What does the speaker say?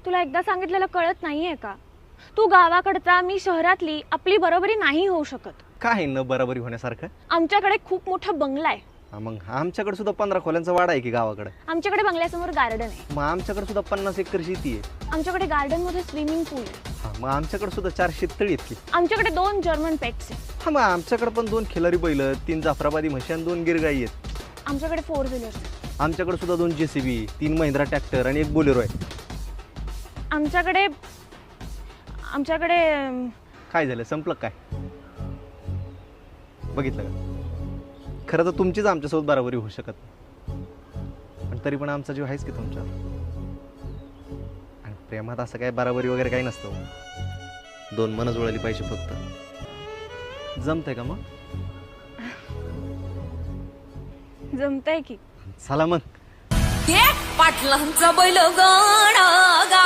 तुला एकदा सांगितलेलं कळत नाहीये का? तू गावाकडचा, मी शहरातली, आपली बरोबरी नाही होऊ शकत. काय न बरोबरी होण्यासारखं? आमच्याकडे खूप मोठा बंगला आहे. मग आमच्याकडे सुद्धा 15 खोल्यांचा वाडा आहे की गावाकडे. आमच्याकडे बंगल्यासमोर गार्डन आहे. मग आमच्याकडे सुद्धा 50 एकर शेती आहे. आमच्याकडे गार्डन मध्ये स्विमिंग पूल आहे. हा, मग आमच्याकडे सुद्धा 4 शेततळी आहेत की. आमच्याकडे 2 जर्मन पेट्स आहे. हा, मग आमच्याकडे पण 2 खिलारी बैल, 3 जाफराबादी म्हशी आणि 2 गिरगाई आहेत. आमच्याकडे 4 व्हीलर्स आहे. आमच्याकडे सुद्धा 2 JCB, 3 महिंद्रा ट्रॅक्टर आणि 1 बोलेरो आहे. आमच्याकडे काय झालं, संपलं काय? बघितलं का? खरं तर तुमचीच आमच्यासोबत बरोबरी होऊ शकत नाही. पण तरी पण आमचा जीव आहेच की तुमच्यावर. आणि प्रेमात असं काय बरोबरी वगैरे काही नसतं. 2 मन जुळली पाहिजे फक्त. जमतंय का मग? जमतंय की. चला मग. पाटलांचा बैल गाणा